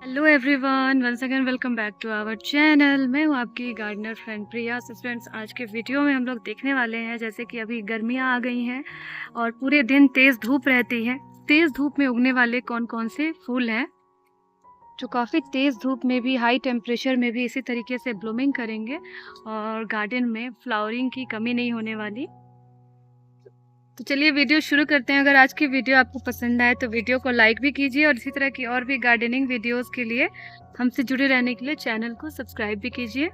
Hello everyone, once again welcome back to our channel. मैं हूँ आपकी gardener friend Priya. So friends, आज के वीडियो में हम लोग देखने वाले हैं जैसे कि अभी गर्मियाँ आ गई हैं और पूरे दिन तेज़ धूप रहती है। तेज़ धूप में उगने वाले कौन कौन से फूल हैं जो काफ़ी तेज़ धूप में भी, हाई टेम्परेचर में भी इसी तरीके से ब्लूमिंग करेंगे और गार्डन में फ्लावरिंग की कमी नहीं होने वाली। तो चलिए वीडियो शुरू करते हैं। अगर आज की वीडियो आपको पसंद आए तो वीडियो को लाइक भी कीजिए और इसी तरह की और भी गार्डनिंग वीडियोस के लिए हमसे जुड़े रहने के लिए चैनल को सब्सक्राइब भी कीजिए।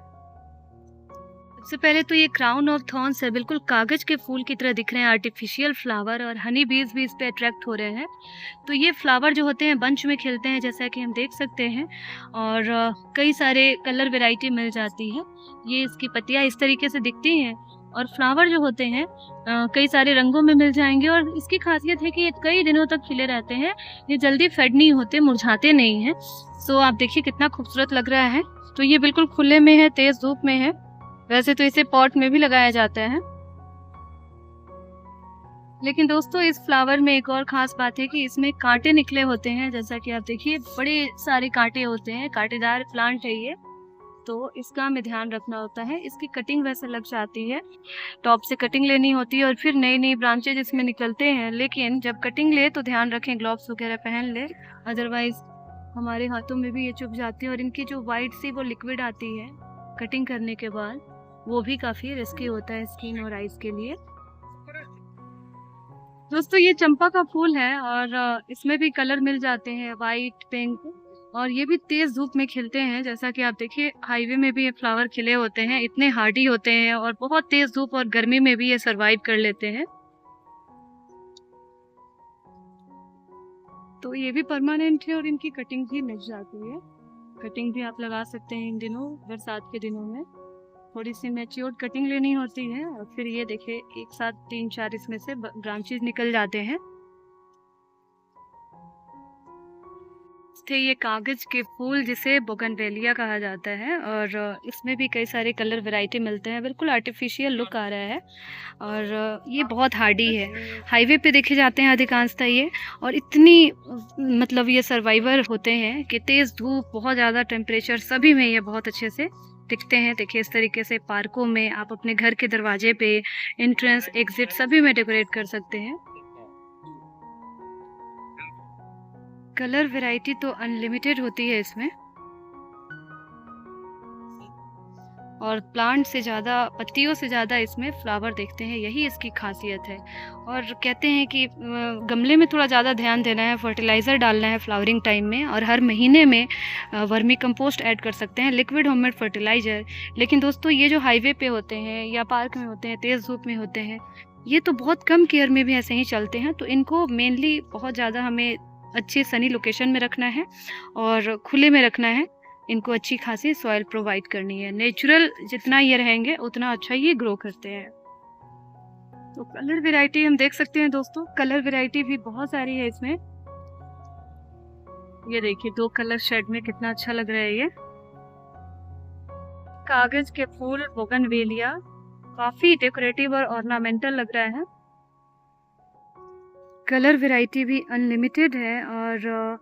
सबसे पहले तो ये क्राउन ऑफ थॉर्न्स है, बिल्कुल कागज के फूल की तरह दिख रहे हैं, आर्टिफिशियल फ्लावर, और हनी बीज भी इस पे अट्रैक्ट हो रहे हैं। तो ये फ्लावर जो होते हैं बंच में खिलते हैं जैसा कि हम देख सकते हैं, और कई सारे कलर वेराइटी मिल जाती है। ये इसकी पत्तियां इस तरीके से दिखती हैं और फ्लावर जो होते हैं कई सारे रंगों में मिल जाएंगे। और इसकी खासियत है कि ये कई दिनों तक खिले रहते हैं, ये जल्दी फेड नहीं होते, मुरझाते नहीं हैं। सो आप देखिए कितना खूबसूरत लग रहा है। तो ये बिल्कुल खुले में है, तेज धूप में है। वैसे तो इसे पॉट में भी लगाया जाता है, लेकिन दोस्तों इस फ्लावर में एक और खास बात है कि इसमें कांटे निकले होते हैं। जैसा कि आप देखिए बड़े सारे कांटे होते हैं, कांटेदार प्लांट है ये, तो इसका हमें ध्यान रखना होता है। इसकी कटिंग वैसे लग जाती है, टॉप से कटिंग लेनी होती है और फिर नई नई ब्रांचेज इसमें निकलते हैं। लेकिन जब कटिंग ले तो ध्यान रखें, ग्लव्स वगैरह पहन ले, अदरवाइज हमारे हाथों में भी ये चुभ जाती है। और इनकी जो वाइट सी वो लिक्विड आती है कटिंग करने के बाद, वो भी काफ़ी रिस्की होता है स्किन और आइज के लिए। दोस्तों ये चंपा का फूल है और इसमें भी कलर मिल जाते हैं, वाइट, पिंक, और ये भी तेज धूप में खिलते हैं। जैसा कि आप देखिए हाईवे में भी ये फ्लावर खिले होते हैं, इतने हार्डी होते हैं और बहुत तेज धूप और गर्मी में भी ये सरवाइव कर लेते हैं। तो ये भी परमानेंट है और इनकी कटिंग भी लग जाती है। कटिंग भी आप लगा सकते हैं इन दिनों, बरसात के दिनों में थोड़ी सी मैच्योर्ड कटिंग लेनी होती है और फिर ये देखिए एक साथ 3-4 इसमें से ब्रांचेस निकल जाते हैं। थे ये कागज के फूल जिसे बोगनवेलिया कहा जाता है, और इसमें भी कई सारे कलर वैरायटी मिलते हैं, बिल्कुल आर्टिफिशियल लुक आ रहा है। और ये बहुत हार्डी है, हाईवे पे देखे जाते हैं अधिकांशतः ये, और इतनी मतलब ये सर्वाइवर होते हैं कि तेज़ धूप, बहुत ज़्यादा टेम्परेचर, सभी में ये बहुत अच्छे से दिखते हैं। देखिए इस तरीके से पार्कों में आप अपने घर के दरवाजे पे, एंट्रेंस, एग्जिट सभी में डेकोरेट कर सकते हैं। कलर वैरायटी तो अनलिमिटेड होती है इसमें, और प्लांट से ज़्यादा, पत्तियों से ज़्यादा इसमें फ्लावर देखते हैं, यही इसकी खासियत है। और कहते हैं कि गमले में थोड़ा ज़्यादा ध्यान देना है, फर्टिलाइज़र डालना है फ्लावरिंग टाइम में, और हर महीने में वर्मी कंपोस्ट ऐड कर सकते हैं, लिक्विड होममेड फर्टिलाइज़र। लेकिन दोस्तों ये जो हाईवे पे होते हैं या पार्क में होते हैं, तेज़ धूप में होते हैं, ये तो बहुत कम केयर में भी ऐसे ही चलते हैं। तो इनको मेनली बहुत ज़्यादा हमें अच्छे सनी लोकेशन में रखना है और खुले में रखना है। इनको अच्छी खासी सॉइल प्रोवाइड करनी है। नेचुरल जितना ये रहेंगे उतना अच्छा ये ग्रो करते हैं। तो कलर वैरायटी हम देख सकते हैं दोस्तों, कलर वैरायटी भी बहुत सारी है इसमें। ये देखिए 2 कलर शेड में कितना अच्छा लग रहा है ये कागज के फूल बोगनवेलिया, काफी डेकोरेटिव और ऑर्नामेंटल लग रहा है। कलर वैरायटी भी अनलिमिटेड है, और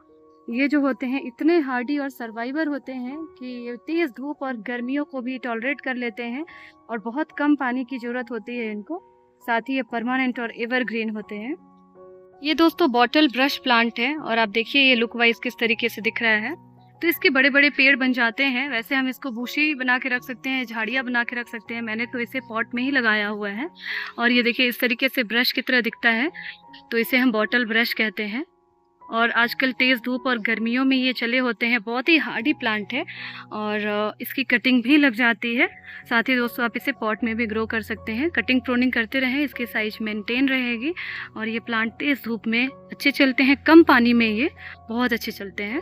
ये जो होते हैं इतने हार्डी और सर्वाइवर होते हैं कि तेज़ धूप और गर्मियों को भी टॉलरेट कर लेते हैं, और बहुत कम पानी की ज़रूरत होती है इनको। साथ ही ये परमानेंट और एवरग्रीन होते हैं। ये दोस्तों बॉटल ब्रश प्लांट है, और आप देखिए ये लुक वाइज किस तरीके से दिख रहा है। तो इसके बड़े बड़े पेड़ बन जाते हैं। वैसे हम इसको बुशी बना के रख सकते हैं, झाड़ियाँ बना के रख सकते हैं। मैंने तो इसे पॉट में ही लगाया हुआ है, और ये देखिए इस तरीके से ब्रश की तरह दिखता है, तो इसे हम बॉटल ब्रश कहते हैं। और आजकल तेज़ धूप और गर्मियों में ये चले होते हैं, बहुत ही हार्डी प्लांट है और इसकी कटिंग भी लग जाती है। साथ ही दोस्तों आप इसे पॉट में भी ग्रो कर सकते हैं। कटिंग प्रोनिंग करते रहें, इसकी साइज मेंटेन रहेगी, और ये प्लांट तेज़ धूप में अच्छे चलते हैं, कम पानी में ये बहुत अच्छे चलते हैं।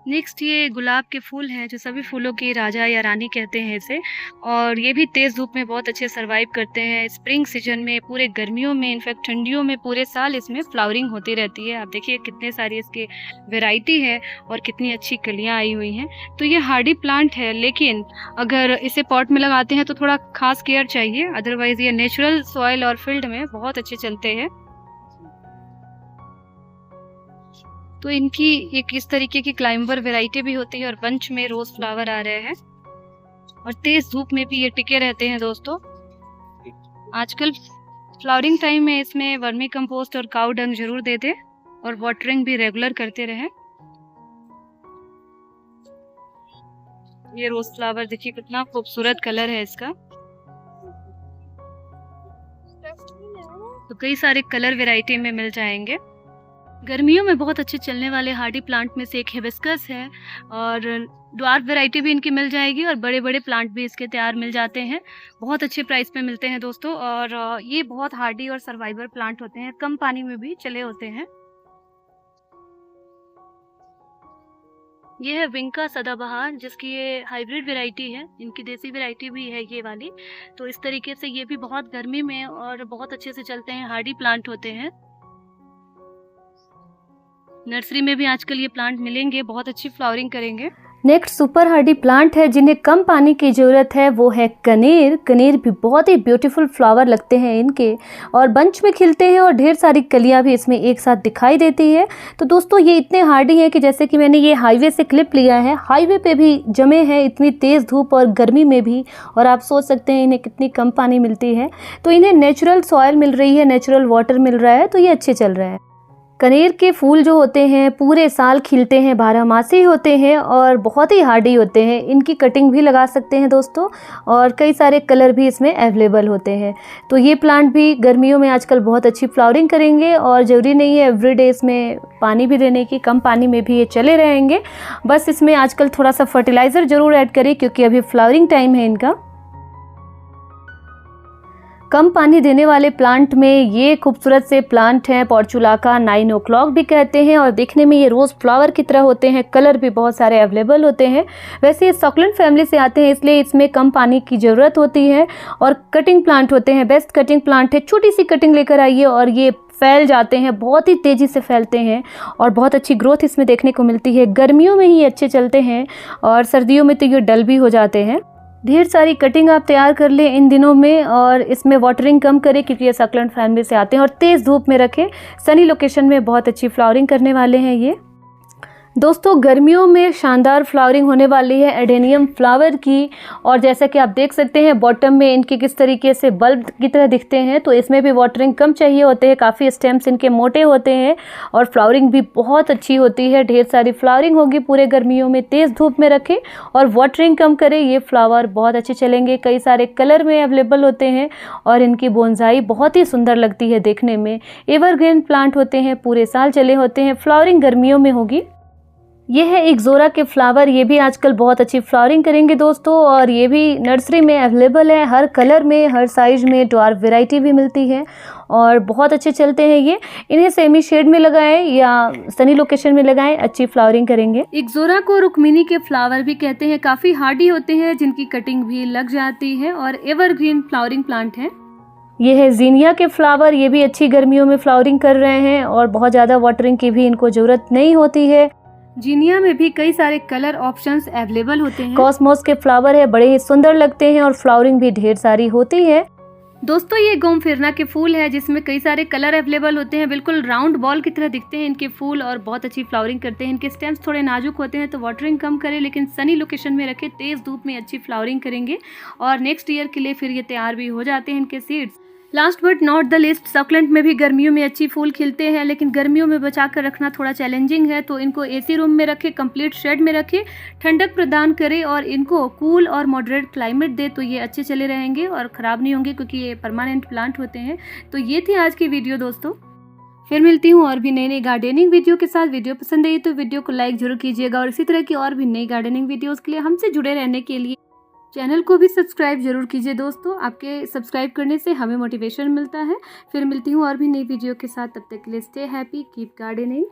नेक्स्ट ये गुलाब के फूल हैं, जो सभी फूलों की राजा या रानी कहते हैं इसे, और ये भी तेज़ धूप में बहुत अच्छे सर्वाइव करते हैं। स्प्रिंग सीजन में, पूरे गर्मियों में, इनफैक्ट ठंडियों में, पूरे साल इसमें फ्लावरिंग होती रहती है। आप देखिए कितने सारी इसके वैरायटी है और कितनी अच्छी कलियां आई हुई हैं। तो ये हार्डी प्लांट है, लेकिन अगर इसे पॉट में लगाते हैं तो थोड़ा खास केयर चाहिए, अदरवाइज ये नेचुरल सॉइल और फील्ड में बहुत अच्छे चलते हैं। तो इनकी एक इस तरीके की क्लाइंबर वैरायटी भी होती है और बंच में रोज फ्लावर आ रहे हैं और तेज धूप में भी ये टिके रहते हैं दोस्तों। आजकल फ्लावरिंग टाइम में इसमें वर्मी कंपोस्ट और काऊ डंग जरूर दे दें और वाटरिंग भी रेगुलर करते रहें। ये रोज फ्लावर देखिए कितना खूबसूरत कलर है इसका। तो कई सारे कलर वैरायटी में मिल जाएंगे। गर्मियों में बहुत अच्छे चलने वाले हार्डी प्लांट में से एक हिबिस्कस है और ड्वार्फ वैरायटी भी इनकी मिल जाएगी और बड़े बड़े प्लांट भी इसके तैयार मिल जाते हैं। बहुत अच्छे प्राइस पे मिलते हैं दोस्तों और ये बहुत हार्डी और सर्वाइवर प्लांट होते हैं, कम पानी में भी चले होते हैं। ये है विंका सदाबहार, जिसकी ये हाइब्रिड वैरायटी है, इनकी देसी वैरायटी भी है ये वाली। तो इस तरीके से ये भी बहुत गर्मी में और बहुत अच्छे से चलते हैं, हार्डी प्लांट होते हैं। नर्सरी में भी आजकल ये प्लांट मिलेंगे, बहुत अच्छी फ्लावरिंग करेंगे। नेक्स्ट सुपर हार्डी प्लांट है जिन्हें कम पानी की ज़रूरत है, वो है कनेर। कनेर भी बहुत ही ब्यूटीफुल फ्लावर लगते हैं इनके और बंच में खिलते हैं और ढेर सारी कलियां भी इसमें एक साथ दिखाई देती है। तो दोस्तों ये इतने हार्डी हैं कि जैसे कि मैंने ये हाईवे से क्लिप लिया है, हाईवे पे भी जमे हैं इतनी तेज़ धूप और गर्मी में भी, और आप सोच सकते हैं इन्हें कितनी कम पानी मिलती है। तो इन्हें नेचुरल सॉयल मिल रही है, नेचुरल वाटर मिल रहा है, तो ये अच्छे चल रहा है। कनेर के फूल जो होते हैं पूरे साल खिलते हैं, बारहमासी होते हैं और बहुत ही हार्डी होते हैं। इनकी कटिंग भी लगा सकते हैं दोस्तों और कई सारे कलर भी इसमें अवेलेबल होते हैं। तो ये प्लांट भी गर्मियों में आजकल बहुत अच्छी फ्लावरिंग करेंगे और ज़रूरी नहीं है एवरीडे इसमें पानी भी देने की, कम पानी में भी ये चले रहेंगे। बस इसमें आजकल थोड़ा सा फर्टिलाइज़र ज़रूर ऐड करें क्योंकि अभी फ्लावरिंग टाइम है इनका। कम पानी देने वाले प्लांट में ये खूबसूरत से प्लांट हैं पोर्चुलाका 9 o'clock भी कहते हैं और देखने में ये रोज़ फ्लावर की तरह होते हैं, कलर भी बहुत सारे अवेलेबल होते हैं। वैसे ये सकुलेंट फैमिली से आते हैं इसलिए इसमें कम पानी की ज़रूरत होती है और कटिंग प्लांट होते हैं, बेस्ट कटिंग प्लांट है। छोटी सी कटिंग लेकर आइए और ये फैल जाते हैं, बहुत ही तेज़ी से फैलते हैं और बहुत अच्छी ग्रोथ इसमें देखने को मिलती है। गर्मियों में ही अच्छे चलते हैं और सर्दियों में तो ये डल भी हो जाते हैं। ढेर सारी कटिंग आप तैयार कर लें इन दिनों में और इसमें वाटरिंग कम करें क्योंकि ये सकुलेंट फैमिली से आते हैं और तेज़ धूप में रखें। सनी लोकेशन में बहुत अच्छी फ्लावरिंग करने वाले हैं ये। दोस्तों गर्मियों में शानदार फ्लावरिंग होने वाली है एडेनियम फ्लावर की और जैसा कि आप देख सकते हैं बॉटम में इनके किस तरीके से बल्ब की तरह दिखते हैं। तो इसमें भी वाटरिंग कम चाहिए होते हैं, काफ़ी स्टेम्स इनके मोटे होते हैं और फ्लावरिंग भी बहुत अच्छी होती है। ढेर सारी फ्लावरिंग होगी पूरे गर्मियों में, तेज़ धूप में रखें और वाटरिंग कम करें, ये फ्लावर बहुत अच्छे चलेंगे। कई सारे कलर में अवेलेबल होते हैं और इनकी बोनसाई बहुत ही सुंदर लगती है देखने में। एवरग्रीन प्लांट होते हैं, पूरे साल चले होते हैं, फ्लावरिंग गर्मियों में होगी। ये है एक जोरा के फ्लावर, ये भी आजकल बहुत अच्छी फ्लावरिंग करेंगे दोस्तों और ये भी नर्सरी में अवेलेबल है, हर कलर में, हर साइज में, ड्वार्फ वैरायटी भी मिलती है और बहुत अच्छे चलते हैं ये। इन्हें सेमी शेड में लगाएं या सनी लोकेशन में लगाएं, अच्छी फ्लावरिंग करेंगे। एक जोरा को रुक्मिनी के फ्लावर भी कहते हैं, काफ़ी हार्डी होते हैं जिनकी कटिंग भी लग जाती है और एवरग्रीन फ्लावरिंग प्लांट है। ये है जीनिया के फ्लावर, ये भी अच्छी गर्मियों में फ्लावरिंग कर रहे हैं और बहुत ज़्यादा वाटरिंग की भी इनको ज़रूरत नहीं होती है। जीनिया में भी कई सारे कलर ऑप्शंस अवेलेबल होते हैं। कॉस्मोस के फ्लावर है, बड़े ही सुंदर लगते हैं और फ्लावरिंग भी ढेर सारी होती है। दोस्तों ये गोमफिरना के फूल है जिसमें कई सारे कलर अवेलेबल होते हैं, बिल्कुल राउंड बॉल की तरह दिखते हैं इनके फूल और बहुत अच्छी फ्लावरिंग करते हैं। इनके स्टेम्स थोड़े नाजुक होते हैं तो वाटरिंग कम करें लेकिन सनी लोकेशन में रखें, तेज़ धूप में अच्छी फ्लावरिंग करेंगे और नेक्स्ट ईयर के लिए फिर ये तैयार भी हो जाते हैं इनके seeds. Last but not the list, succulent में भी गर्मियों में अच्छी फूल खिलते हैं लेकिन गर्मियों में बचा कर रखना थोड़ा चैलेंजिंग है, तो इनको एसी रूम में रखें, कंप्लीट शेड में रखें, ठंडक प्रदान करें और इनको कूल और मॉडरेट क्लाइमेट दे तो ये अच्छे चले रहेंगे और ख़राब नहीं होंगे क्योंकि ये परमानेंट प्लांट होते हैं। तो ये थी आज की वीडियो दोस्तों, फिर मिलती हूँ और भी नई नई गार्डनिंग वीडियो के साथ। वीडियो पसंद आई तो वीडियो को लाइक जरूर कीजिएगा और इसी तरह की और भी नई गार्डनिंग वीडियोज़ के लिए हमसे जुड़े रहने के लिए चैनल को भी सब्सक्राइब जरूर कीजिए दोस्तों। आपके सब्सक्राइब करने से हमें मोटिवेशन मिलता है। फिर मिलती हूँ और भी नई वीडियो के साथ, तब तक के लिए स्टे हैप्पी, कीप गार्डनिंग।